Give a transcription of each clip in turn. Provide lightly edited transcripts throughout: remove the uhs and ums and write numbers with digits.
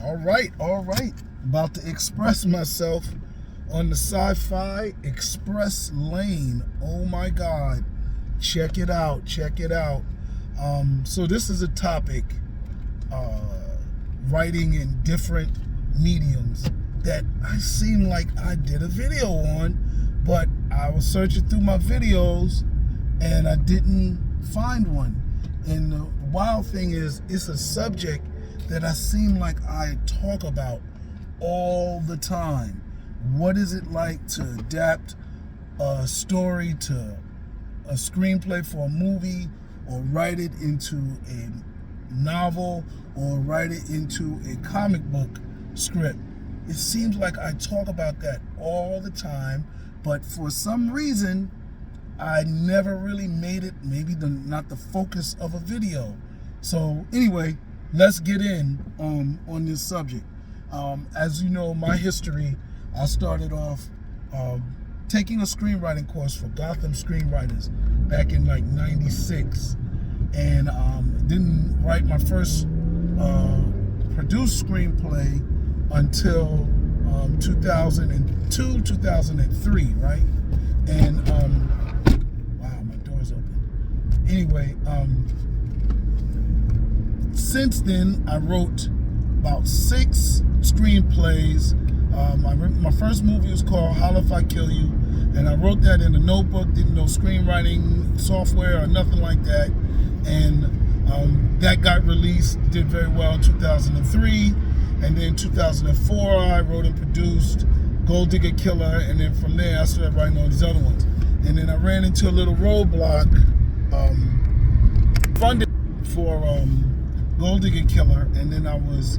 All right. About to express myself on the Sci-Fi Express Lane. Oh my God. Check it out. So this is a topic, writing in different mediums that I seem like I did a video on, but I was searching through my videos and I didn't find one. And the wild thing is, it's a subject that I seem like I talk about all the time. What is it like to adapt a story to a screenplay for a movie, or write it into a novel, or write it into a comic book script? It seems like I talk about that all the time, but for some reason, I never really made it, maybe not the focus of a video. So anyway, let's get in on this subject. As you know, my history, I started off taking a screenwriting course for Gotham screenwriters back in like '96, and didn't write my first produced screenplay until 2002, 2003, right? And wow, my door's open. Anyway, since then, I wrote about 6 screenplays. My first movie was called Holla If I Kill You, and I wrote that in a notebook, didn't know screenwriting software or nothing like that. And that got released, did very well in 2003. And then 2004, I wrote and produced Gold Digger Killer, and then from there, I started writing all these other ones. And then I ran into a little roadblock, funded for Gold Digger Killer, and then I was,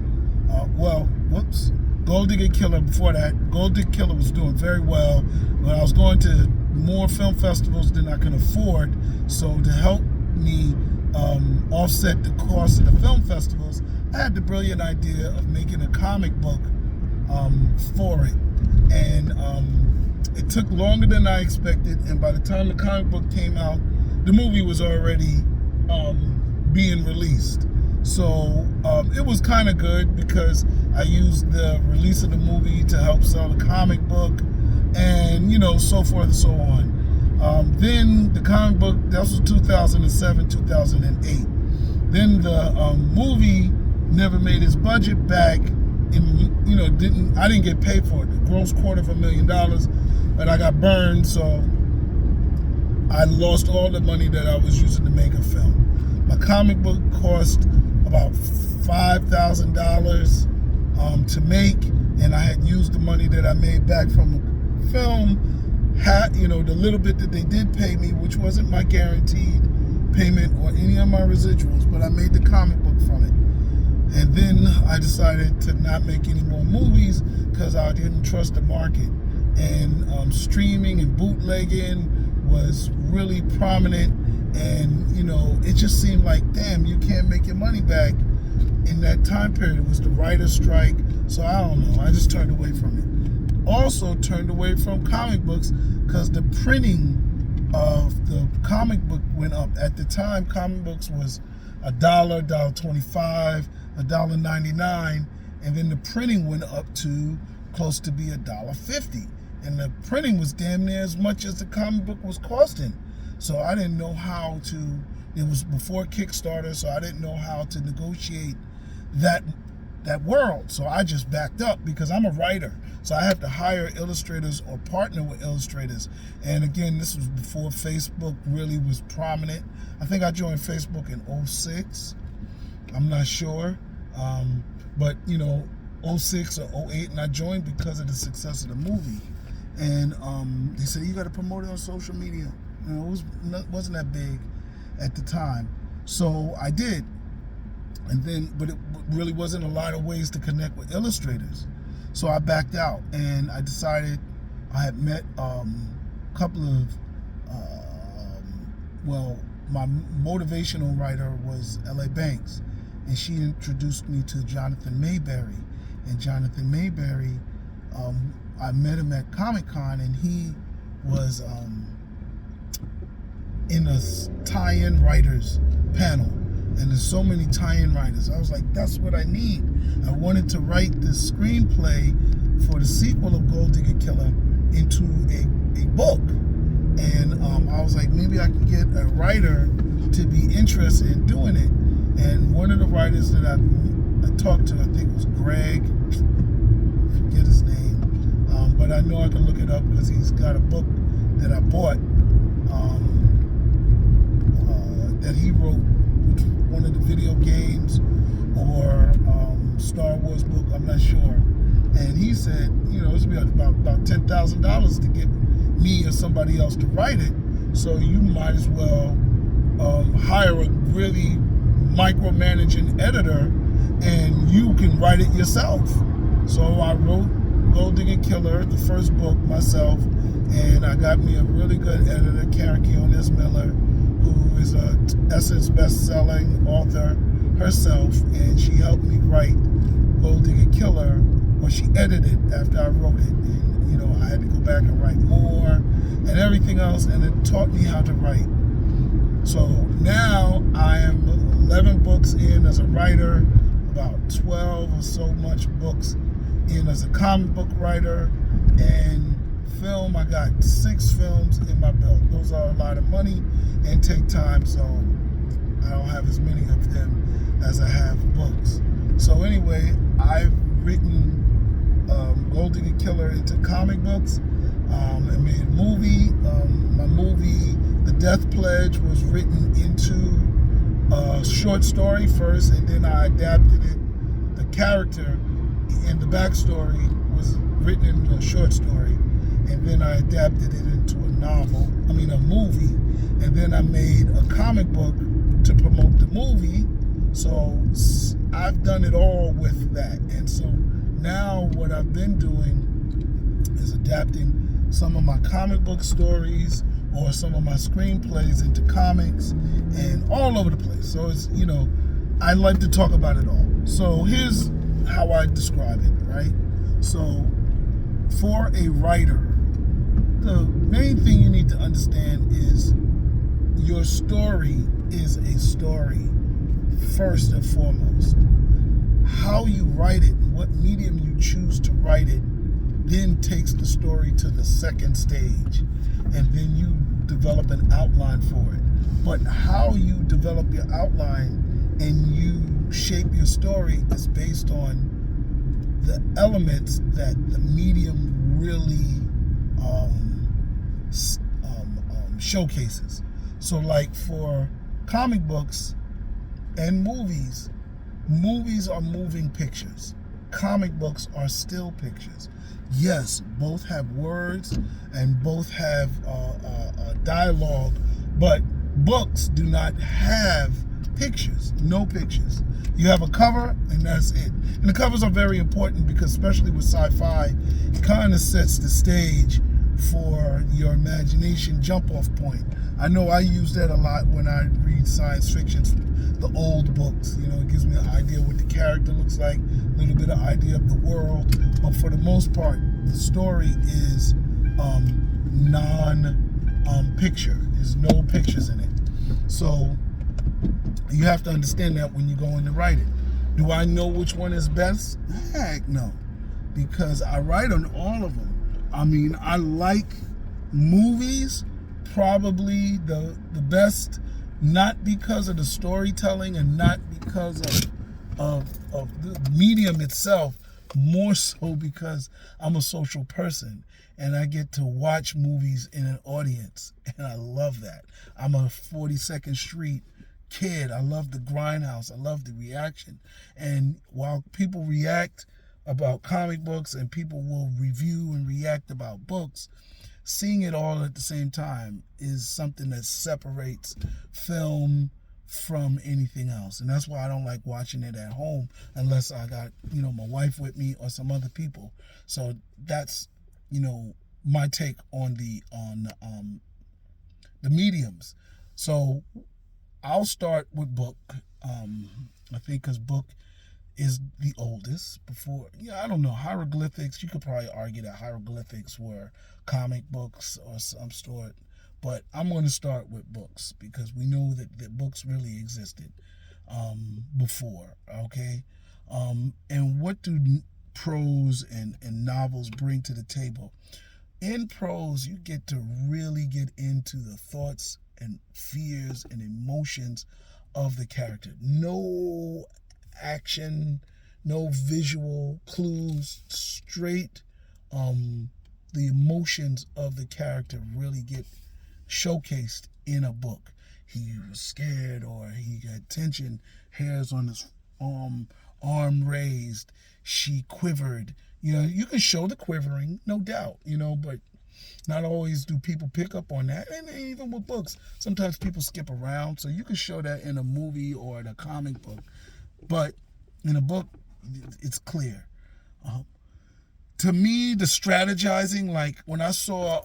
Gold Digger Killer before that. Gold Digger Killer was doing very well, but I was going to more film festivals than I could afford. So to help me offset the cost of the film festivals, I had the brilliant idea of making a comic book for it. And it took longer than I expected, and by the time the comic book came out, the movie was already being released. So it was kind of good because I used the release of the movie to help sell the comic book, and so forth and so on. Then the comic book, that was 2007, 2008. Then the movie never made its budget back, and I didn't get paid for it. The gross $250,000, but I got burned, so I lost all the money that I was using to make a film. My comic book cost about $5,000 to make, and I had used the money that I made back from the film. The little bit that they did pay me, which wasn't my guaranteed payment or any of my residuals, but I made the comic book from it. And then I decided to not make any more movies because I didn't trust the market. And streaming and bootlegging was really prominent, and it just seemed like, damn, you can't make your money back in that time period. It was the writer's strike, so I don't know, I just turned away from it. Also turned away from comic books because the printing of the comic book went up. At the time, comic books was $1, $1.25, $1.99, and then the printing went up to close to be $1.50, and the printing was damn near as much as the comic book was costing. So I didn't know how to. It was before Kickstarter, so I didn't know how to negotiate that world. So I just backed up because I'm a writer. So I have to hire illustrators or partner with illustrators. And again, this was before Facebook really was prominent. I think I joined Facebook in 06. I'm not sure. But 06 or 08, and I joined because of the success of the movie. And they said, you got to promote it on social media. It wasn't that big at the time. So I did. And then, but it really wasn't a lot of ways to connect with illustrators. So I backed out, and I decided, I had met a couple of, my motivational writer was L.A. Banks, and she introduced me to Jonathan Mayberry. And Jonathan Mayberry, I met him at Comic-Con, and he was in a tie-in writers panel. And there's so many tie-in writers. I was like, that's what I need. I wanted to write this screenplay for the sequel of Gold Digger Killer into a book. And I was like, maybe I can get a writer to be interested in doing it. And one of the writers that I talked to, I think it was Greg, forget his name, but I know I can look it up because he's got a book that I bought that he wrote, one of the video games or Star Wars book, I'm not sure. And he said, it's going to be about $10,000 to get me or somebody else to write it. So you might as well hire a really micromanaging editor and you can write it yourself. So I wrote Gold Digger Killer, the first book, myself, and I got me a really good editor, Karen Miller, who is a Essence best-selling author herself, and she helped me write Gold Digger Killer, or she edited after I wrote it. And, I had to go back and write more and everything else, and it taught me how to write. So now I am 11 books in as a writer, about 12 or so much books in as a comic book writer, and film, I got 6 films in my belt. Those are a lot of money and take time, so I don't have as many of them as I have books. So anyway, I've written Gold Digger Killer into comic books. I made a movie. My movie, The Death Pledge, was written into a short story first, and then I adapted it. The character and the backstory was written into a short story, and then I adapted it into a movie, and then I made a comic book to promote the movie. So I've done it all with that. And so now what I've been doing is adapting some of my comic book stories or some of my screenplays into comics and all over the place. So it's, I like to talk about it all. So here's how I describe it, right? So for a writer, the main thing you need to understand is your story is a story first and foremost. How you write it and what medium you choose to write it then takes the story to the second stage, and then you develop an outline for it. But how you develop your outline and you shape your story is based on the elements that the medium really showcases. So like for comic books and movies are moving pictures. Comic books are still pictures. Yes, both have words and both have dialogue, but books do not have pictures, no pictures. You have a cover and that's it. And the covers are very important because, especially with sci-fi, it kind of sets the stage for your imagination jump-off point. I know I use that a lot when I read science fiction, the old books. It gives me an idea what the character looks like, a little bit of idea of the world. But for the most part, the story is non-picture. There's no pictures in it. So you have to understand that when you go in to write it. Do I know which one is best? Heck no, because I write on all of them. I like movies, probably the best, not because of the storytelling and not because of the medium itself, more so because I'm a social person and I get to watch movies in an audience, and I love that. I'm a 42nd Street kid. I love the grindhouse. I love the reaction. And while people react about comic books and people will review and react about books, seeing it all at the same time is something that separates film from anything else. And that's why I don't like watching it at home unless I got, my wife with me or some other people. So that's, my take on the mediums. So I'll start with book. I think because book is the oldest. Before, I don't know, hieroglyphics, you could probably argue that hieroglyphics were comic books or some sort, but I'm going to start with books because we know that books really existed. before, okay? And what do prose and novels bring to the table? In prose, you get to really get into the thoughts and fears and emotions of the character. No action, no visual clues, straight the emotions of the character really get showcased in a book. He was scared, or he had tension, hairs on his arm raised, she quivered. You can show the quivering, no doubt, but not always do people pick up on that. And even with books, sometimes people skip around. So you can show that in a movie or in a comic book. But in a book, it's clear. To me, the strategizing, like when I saw,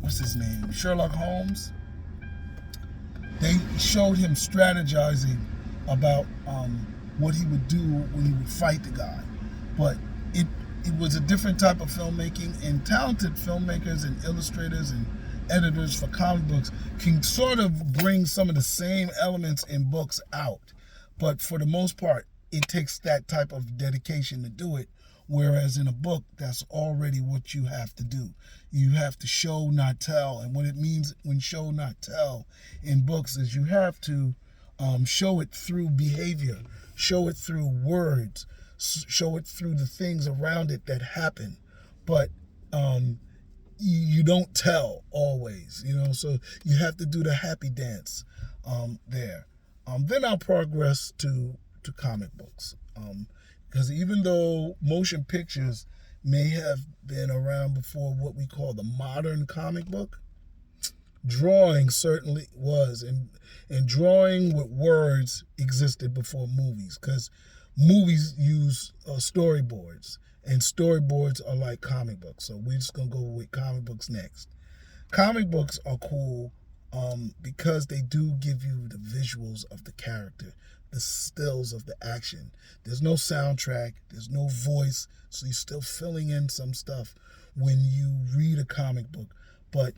what's his name? Sherlock Holmes. They showed him strategizing about what he would do when he would fight the guy. But it was a different type of filmmaking, and talented filmmakers and illustrators and editors for comic books can sort of bring some of the same elements in books out. But for the most part, it takes that type of dedication to do it. Whereas in a book, that's already what you have to do. You have to show, not tell. And what it means when show, not tell in books is you have to show it through behavior, show it through words, show it through the things around it that happen. But you don't tell always, so you have to do the happy dance there. Then I'll progress to comic books. Because even though motion pictures may have been around before what we call the modern comic book, drawing certainly was. And drawing with words existed before movies, because movies use storyboards, and storyboards are like comic books. So we're just going to go with comic books next. Comic books are cool because they do give you the visuals of the character, the stills of the action. There's no soundtrack, there's no voice, so you're still filling in some stuff when you read a comic book, but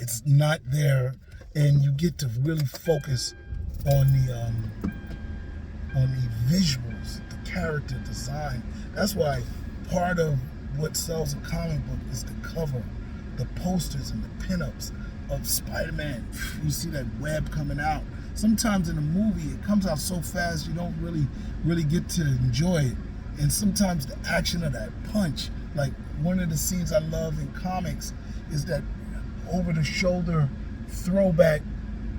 it's not there, and you get to really focus on the visuals, the character design. That's why part of what sells a comic book is the cover, the posters and the pinups of Spider-Man. You see that web coming out. Sometimes in a movie, it comes out so fast you don't really get to enjoy it. And sometimes the action of that punch, like one of the scenes I love in comics is that over-the-shoulder throwback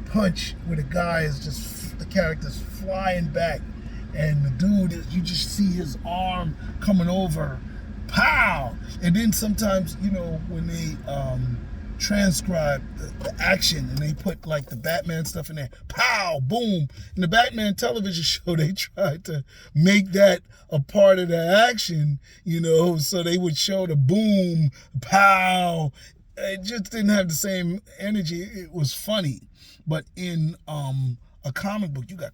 punch where the guy is just, the character's flying back, and the dude is, you just see his arm coming over, pow! And then sometimes, when they transcribe the action and they put like the Batman stuff in there, pow, boom. In the Batman television show, they tried to make that a part of the action, so they would show the boom, pow. It just didn't have the same energy. It was funny. But in a comic book, you got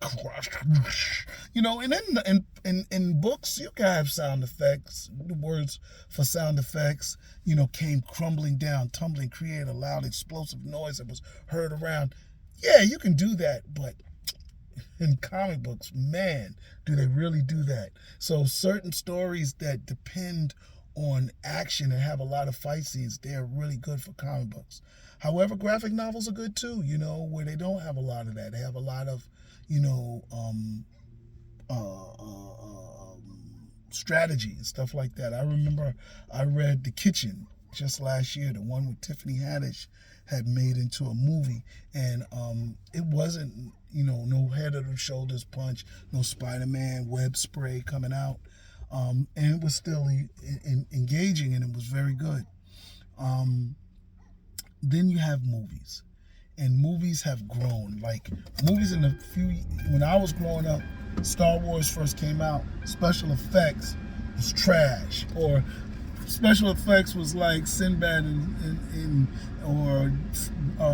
and then in books, you can have sound effects. The words for sound effects, came crumbling down, tumbling, create a loud explosive noise that was heard around. Yeah, you can do that, but in comic books, man, do they really do that. So certain stories that depend on action and have a lot of fight scenes, they're really good for comic books. However, graphic novels are good too, where they don't have a lot of that. They have a lot of, strategy and stuff like that. I remember I read The Kitchen just last year, the one with Tiffany Haddish had made into a movie, and it wasn't, no head or shoulders punch, no Spider-Man web spray coming out, and it was still engaging, and it was very good. Then you have movies, and movies have grown. Like movies when I was growing up, Star Wars first came out, special effects was trash, or special effects was like Sinbad or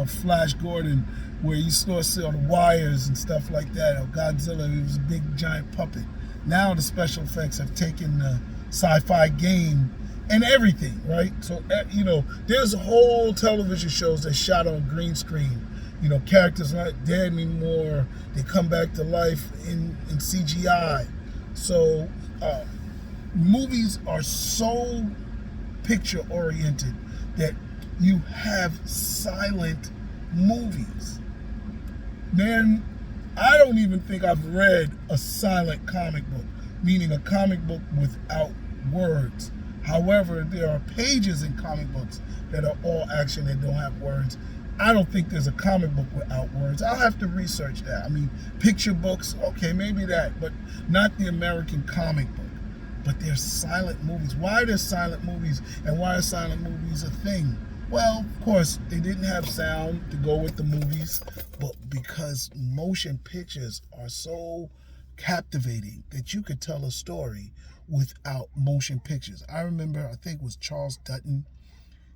Flash Gordon, where you still see all the wires and stuff like that, or Godzilla, it was a big giant puppet. Now the special effects have taken the sci-fi game and everything, right? So, there's whole television shows that shot on green screen, characters not dead anymore. They come back to life in CGI. So movies are so picture oriented that you have silent movies. Man, I don't even think I've read a silent comic book, meaning a comic book without words. However, there are pages in comic books that are all action that don't have words. I don't think there's a comic book without words. I'll have to research that. I mean, picture books, okay, maybe that, but not the American comic book. But there's silent movies. Why are there silent movies, and why are silent movies a thing? Well, of course, they didn't have sound to go with the movies, but because motion pictures are so captivating that you could tell a story without motion pictures. I remember, I think it was Charles Dutton,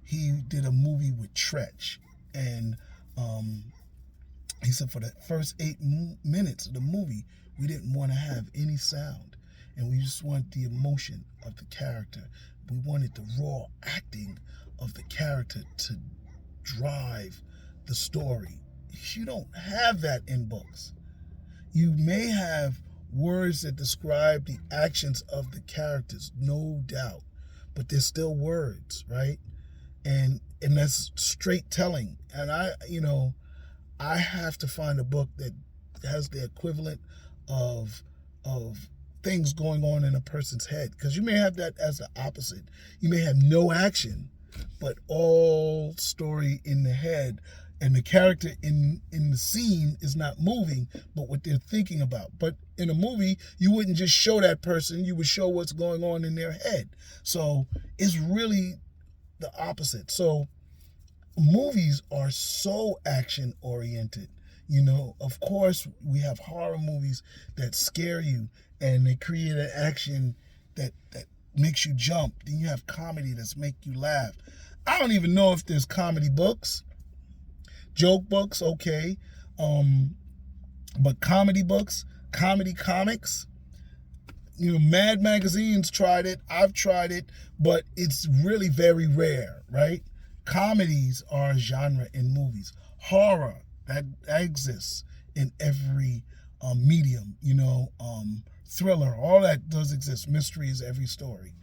he did a movie with Tretch, and he said for the first 8 minutes of the movie, we didn't want to have any sound, and we just want the emotion of the character. We wanted the raw acting of the character to drive the story. You don't have that in books. You may have words that describe the actions of the characters, no doubt, but they're still words, right? And that's straight telling. And I have to find a book that has the equivalent of things going on in a person's head, because you may have that as the opposite. You may have no action, but all story in the head, and the character in the scene is not moving, but what they're thinking about. But in a movie, you wouldn't just show that person, you would show what's going on in their head. So it's really the opposite. So movies are so action oriented. Of course, we have horror movies that scare you, and they create an action that makes you jump. Then you have comedy that's make you laugh. I don't even know if there's comedy books. Joke books, okay. But comedy books, comedy comics, Mad Magazine's tried it. I've tried it, but it's really very rare, right? Comedies are a genre in movies. Horror, that exists in every medium, thriller, all that does exist. Mystery is every story.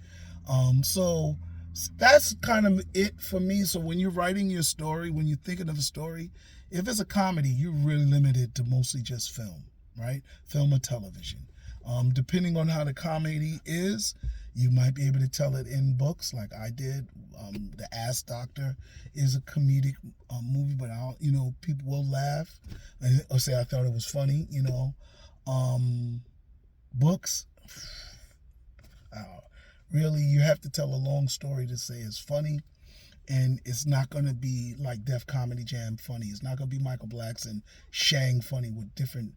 So that's kind of it for me. So when you're writing your story, when you're thinking of a story, if it's a comedy, you're really limited to mostly just film, right? Film or television. Depending on how the comedy is, you might be able to tell it in books like I did. The Ass Doctor is a comedic movie, but people will laugh or say I thought it was funny, Books, really, you have to tell a long story to say it's funny, and it's not going to be like Def Comedy Jam funny. It's not going to be Michael Blackson Shang funny with different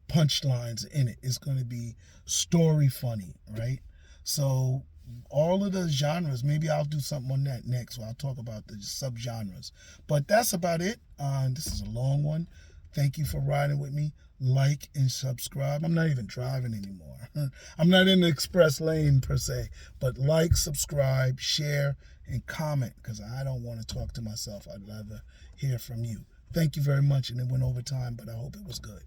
punchlines in it. It's going to be story funny, right? So all of the genres, maybe I'll do something on that next, where I'll talk about the subgenres. But that's about it. This is a long one. Thank you for riding with me. Like and subscribe. I'm not even driving anymore. I'm not in the express lane per se. But like, subscribe, share, and comment, because I don't want to talk to myself. I'd rather hear from you. Thank you very much. And it went over time, but I hope it was good.